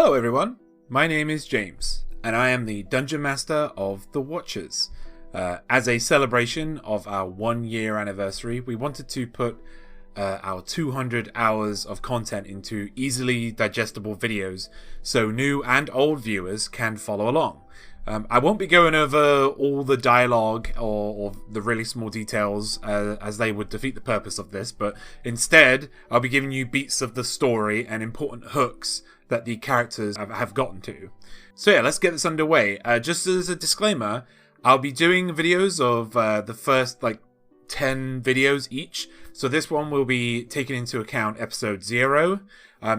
Hello everyone, my name is James, and I am the Dungeon Master of The Watchers. As a celebration of our 1 year anniversary, we wanted to put our 200 hours of content into easily digestible videos so new and old viewers can follow along. I won't be going over all the dialogue or the really small details as they would defeat the purpose of this, but instead I'll be giving you beats of the story and important hooks that the characters have gotten to. So yeah, let's get this underway. Just as a disclaimer, I'll be doing videos of the first 10 videos each, so this one will be taking into account episode 0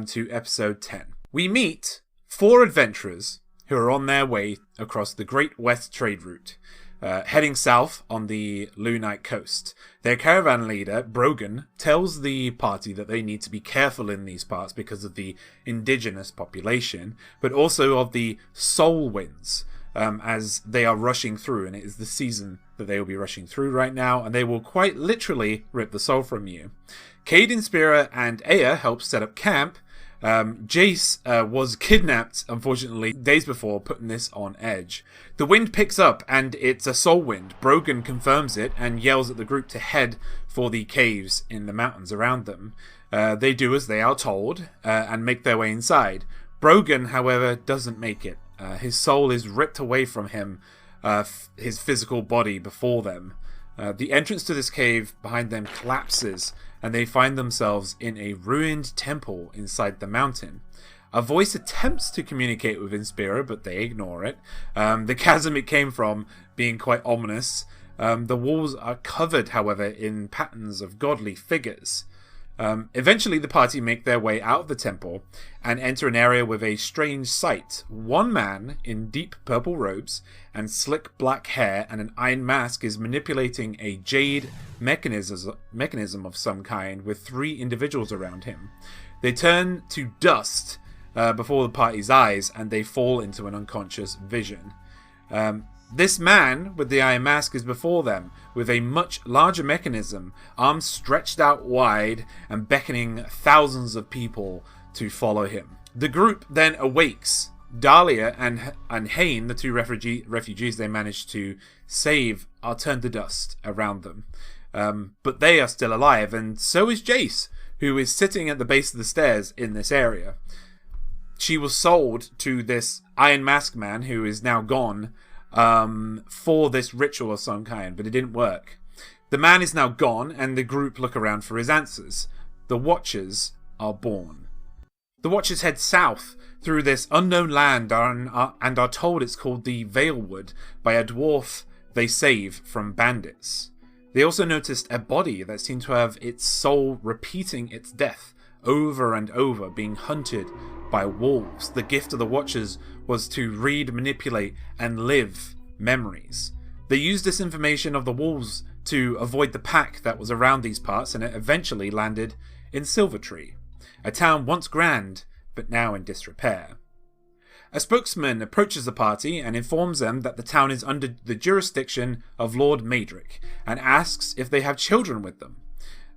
to episode 10. We meet 4 adventurers who are on their way across the Great West Trade Route, heading south on the Lunite coast. Their caravan leader, Brogan, tells the party that they need to be careful in these parts because of the indigenous population, but also of the soul winds, as they are rushing through, and it is the season that they will be rushing through right now, and they will quite literally rip the soul from you. Cade, Inspira, and Aya help set up camp. Jace was kidnapped, unfortunately, days before, putting this on edge. The wind picks up, and it's a soul wind. Brogan confirms it and yells at the group to head for the caves in the mountains around them. They do as they are told, and make their way inside. Brogan, however, doesn't make it. His soul is ripped away from him, his physical body before them. The entrance to this cave behind them collapses, and they find themselves in a ruined temple inside the mountain. A voice attempts to communicate with Inspira, but they ignore it. The chasm it came from being quite ominous. The walls are covered, however, in patterns of godly figures. Eventually, the party make their way out of the temple and enter an area with a strange sight. One man in deep purple robes and slick black hair and an iron mask is manipulating a jade mechanism of some kind with 3 individuals around him. They turn to dust before the party's eyes, and they fall into an unconscious vision. This man with the iron mask is before them, with a much larger mechanism, arms stretched out wide and beckoning thousands of people to follow him. The group then awakes. Dahlia and Hain, the 2 refugees they managed to save, are turned to dust around them. But they are still alive, and so is Jace, who is sitting at the base of the stairs in this area. She was sold to this Iron Mask man, who is now gone, for this ritual of some kind, but it didn't work. The man is now gone, and the group look around for his answers. The Watchers are born. The Watchers head south through this unknown land and are told it's called the Valewood by a dwarf they save from bandits. They also noticed a body that seemed to have its soul repeating its death over and over, being hunted by wolves. The gift of the Watchers was to read, manipulate, and live memories. They used this information of the wolves to avoid the pack that was around these parts, and it eventually landed in Silvertree, a town once grand, but now in disrepair. A spokesman approaches the party and informs them that the town is under the jurisdiction of Lord Maedric, and asks if they have children with them.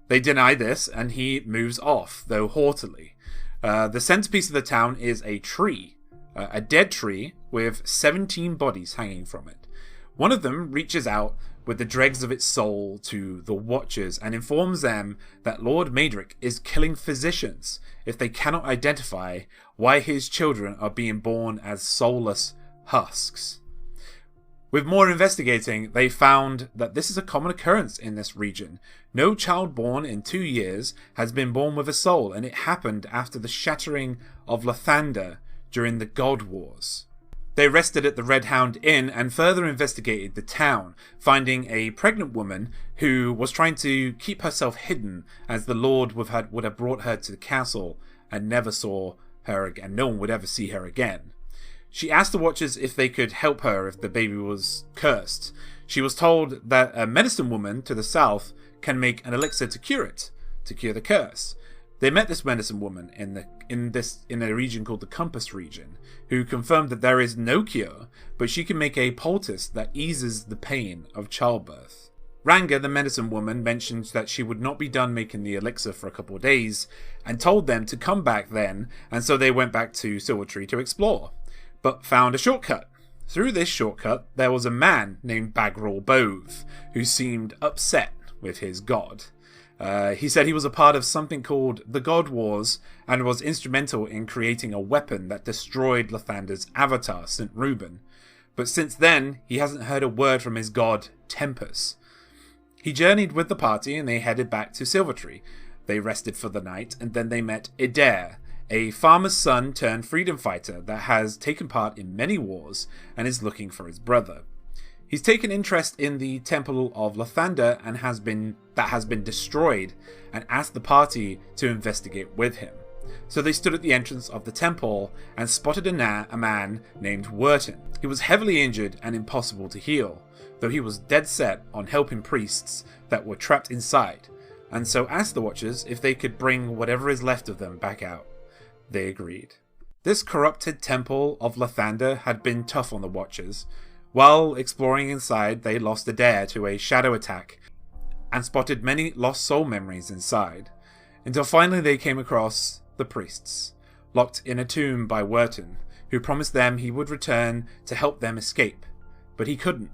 They deny this, and he moves off, though haughtily. The centerpiece of the town is a tree, a dead tree with 17 bodies hanging from it. One of them reaches out with the dregs of its soul to the Watchers and informs them that Lord Maedric is killing physicians if they cannot identify why his children are being born as soulless husks. With more investigating, they found that this is a common occurrence in this region. No child born in 2 years has been born with a soul, and it happened after the shattering of Lathander during the God Wars. They rested at the Red Hound Inn and further investigated the town, finding a pregnant woman who was trying to keep herself hidden, as the Lord would have brought her to the castle and never saw her again. No one would ever see her again. She asked the Watchers if they could help her if the baby was cursed. She was told that a medicine woman to the south can make an elixir to cure the curse. They met this medicine woman in a region called the Compass region, who confirmed that there is no cure, but she can make a poultice that eases the pain of childbirth. Ranga, the medicine woman, mentioned that she would not be done making the elixir for a couple of days, and told them to come back then, and so they went back to Silvertree to explore, but found a shortcut. Through this shortcut, there was a man named Bagral Bove, who seemed upset with his god. He said he was a part of something called the God Wars, and was instrumental in creating a weapon that destroyed Lathander's avatar, St. Reuben. But since then, he hasn't heard a word from his god, Tempus. He journeyed with the party and they headed back to Silvertree. They rested for the night, and then they met Adair, a farmer's son turned freedom fighter that has taken part in many wars and is looking for his brother. He's taken interest in the Temple of Lathander and has been destroyed, and asked the party to investigate with him. So they stood at the entrance of the temple and spotted a man named Wharton. He was heavily injured and impossible to heal, though he was dead set on helping priests that were trapped inside, and so asked the Watchers if they could bring whatever is left of them back out. They agreed. This corrupted Temple of Lathander had been tough on the Watchers. While exploring inside, they lost Adair to a shadow attack and spotted many lost soul memories inside, until finally they came across the priests, locked in a tomb by Wharton, who promised them he would return to help them escape, but he couldn't.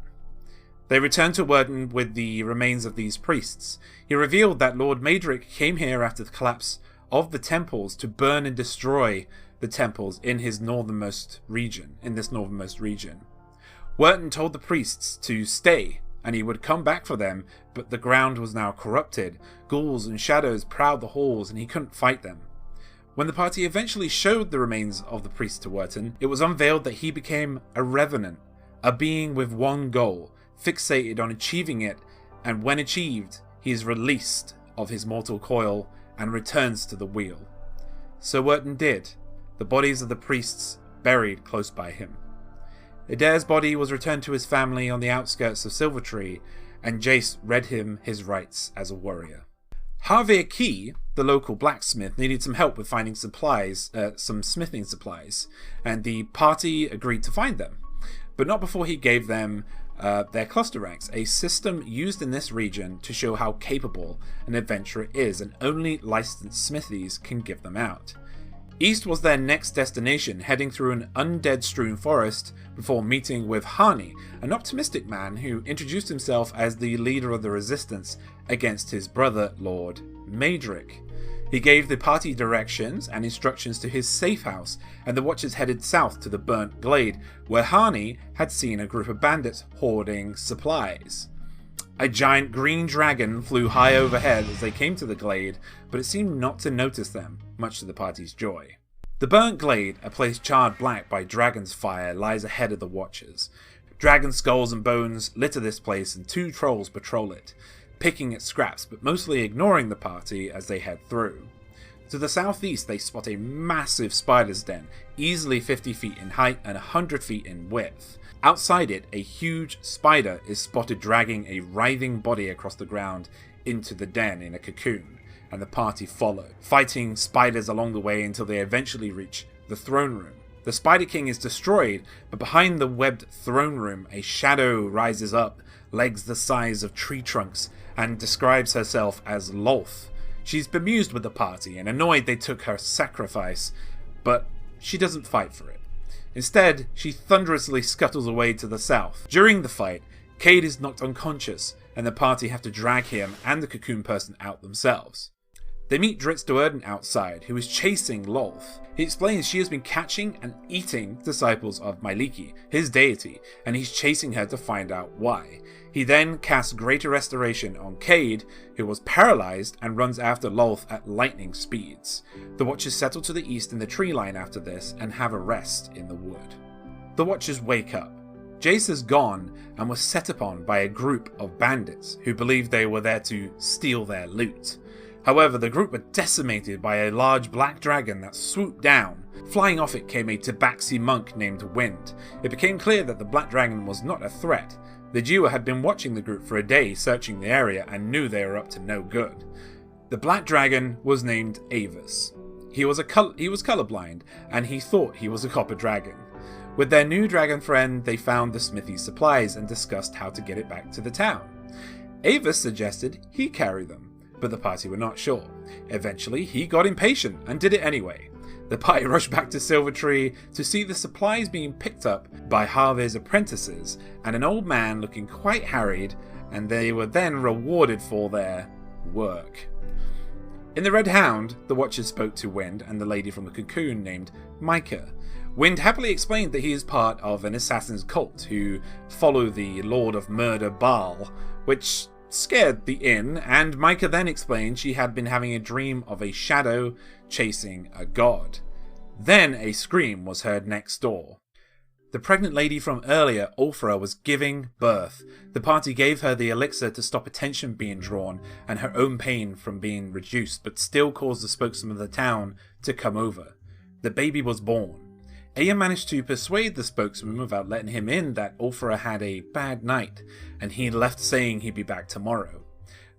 They returned to Wharton with the remains of these priests. He revealed that Lord Maedric came here after the collapse of the temples to burn and destroy the temples in this northernmost region. Wharton told the priests to stay, and he would come back for them, but the ground was now corrupted. Ghouls and shadows prowled the halls, and he couldn't fight them. When the party eventually showed the remains of the priest to Wharton, it was unveiled that he became a revenant, a being with one goal, fixated on achieving it, and when achieved, he is released of his mortal coil and returns to the wheel. So Wharton did, the bodies of the priests buried close by him. Adair's body was returned to his family on the outskirts of Silvertree, and Jace read him his rights as a warrior. Harvey Key, the local blacksmith, needed some help with finding some smithing supplies, and the party agreed to find them, but not before he gave them their cluster ranks, a system used in this region to show how capable an adventurer is, and only licensed smithies can give them out. East was their next destination, heading through an undead-strewn forest before meeting with Hani, an optimistic man who introduced himself as the leader of the resistance against his brother, Lord Maedric. He gave the party directions and instructions to his safe house, and the Watchers headed south to the burnt glade, where Hani had seen a group of bandits hoarding supplies. A giant green dragon flew high overhead as they came to the glade, but it seemed not to notice them, much to the party's joy. The burnt glade, a place charred black by dragon's fire, lies ahead of the Watchers. Dragon skulls and bones litter this place, and 2 trolls patrol it, picking at scraps but mostly ignoring the party as they head through. To the southeast they spot a massive spider's den, easily 50 feet in height and 100 feet in width. Outside it, a huge spider is spotted dragging a writhing body across the ground into the den in a cocoon, and the party follow, fighting spiders along the way until they eventually reach the throne room. The Spider King is destroyed, but behind the webbed throne room, a shadow rises up, legs the size of tree trunks, and describes herself as Lolth. She's bemused with the party and annoyed they took her sacrifice, but she doesn't fight for it. Instead, she thunderously scuttles away to the south. During the fight, Cade is knocked unconscious, and the party have to drag him and the cocoon person out themselves. They meet Dritz Do'Urden outside, who is chasing Lolth. He explains she has been catching and eating disciples of Myliki, his deity, and he's chasing her to find out why. He then casts Greater Restoration on Cade, who was paralyzed, and runs after Lolth at lightning speeds. The Watchers settle to the east in the tree line after this, and have a rest in the wood. The Watchers wake up. Jace is gone, and was set upon by a group of bandits, who believed they were there to steal their loot. However, the group were decimated by a large black dragon that swooped down. Flying off it came a Tabaxi monk named Wind. It became clear that the black dragon was not a threat. The Jewer had been watching the group for a day, searching the area, and knew they were up to no good. The black dragon was named Avis. He was colorblind, and he thought he was a copper dragon. With their new dragon friend, they found the smithy supplies and discussed how to get it back to the town. Avis suggested he carry them, but the party were not sure. Eventually, he got impatient and did it anyway. The party rushed back to Silvertree to see the supplies being picked up by Harvey's apprentices and an old man looking quite harried, and they were then rewarded for their work. In the Red Hound, the Watchers spoke to Wind and the lady from the cocoon named Micah. Wind happily explained that he is part of an assassin's cult who follow the Lord of Murder Baal, which scared the inn, and Micah then explained she had been having a dream of a shadow chasing a god. Then a scream was heard next door. The pregnant lady from earlier, Ulfra, was giving birth. The party gave her the elixir to stop attention being drawn and her own pain from being reduced, but still caused the spokesman of the town to come over. The baby was born. Aya managed to persuade the spokesman without letting him in that Ulfra had a bad night, and he left saying he'd be back tomorrow.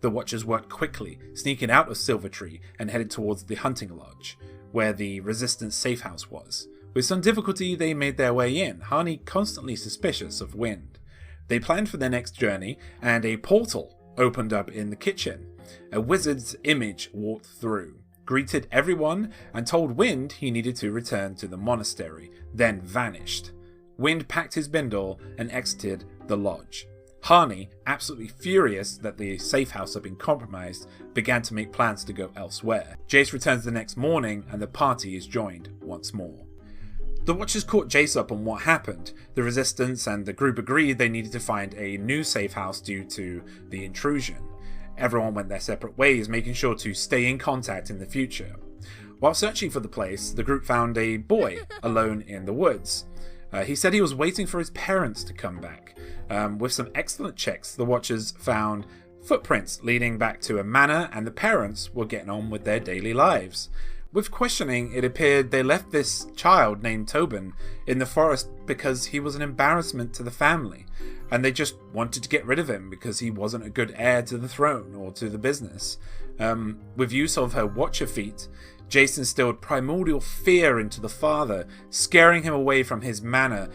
The Watchers worked quickly, sneaking out of Silvertree and headed towards the hunting lodge, where the Resistance safe house was. With some difficulty they made their way in, Harney constantly suspicious of Wind. They planned for their next journey, and a portal opened up in the kitchen. A wizard's image walked through, greeted everyone, and told Wind he needed to return to the monastery, then vanished. Wind packed his bindle and exited the lodge. Harney, absolutely furious that the safe house had been compromised, began to make plans to go elsewhere. Jace returns the next morning and the party is joined once more. The Watchers caught Jace up on what happened. The Resistance and the group agreed they needed to find a new safe house due to the intrusion. Everyone went their separate ways, making sure to stay in contact in the future. While searching for the place, the group found a boy alone in the woods. He said he was waiting for his parents to come back. With some excellent checks, the Watchers found footprints leading back to a manor, and the parents were getting on with their daily lives. With questioning, it appeared they left this child named Tobin in the forest because he was an embarrassment to the family, and they just wanted to get rid of him because he wasn't a good heir to the throne or to the business. With use of her Watcher feat, Jace instilled primordial fear into the father, scaring him away from his manor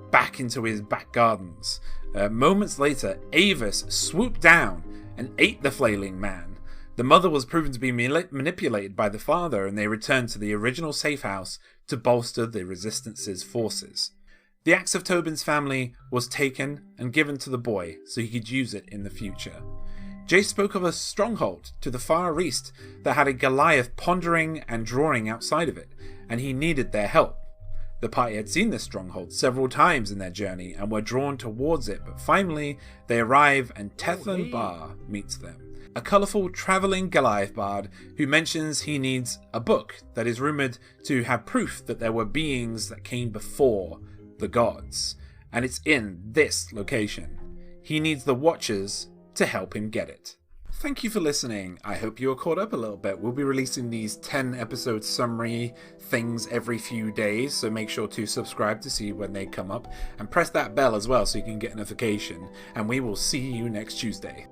back into his back gardens. Moments later, Avis swooped down and ate the flailing man. The mother was proven to be manipulated by the father, and they returned to the original safe house to bolster the Resistance's forces. The axe of Tobin's family was taken and given to the boy so he could use it in the future. Jace spoke of a stronghold to the far east that had a Goliath pondering and drawing outside of it, and he needed their help. The party had seen this stronghold several times in their journey and were drawn towards it, but finally they arrive and Tethlan Bar meets them. A colourful travelling Goliath bard who mentions he needs a book that is rumoured to have proof that there were beings that came before the gods, and it's in this location. He needs the Watchers to help him get it. Thank you for listening. I hope you are caught up a little bit. We'll be releasing these 10 episode summary things every few days, so make sure to subscribe to see when they come up, and press that bell as well so you can get a notification, and we will see you next Tuesday.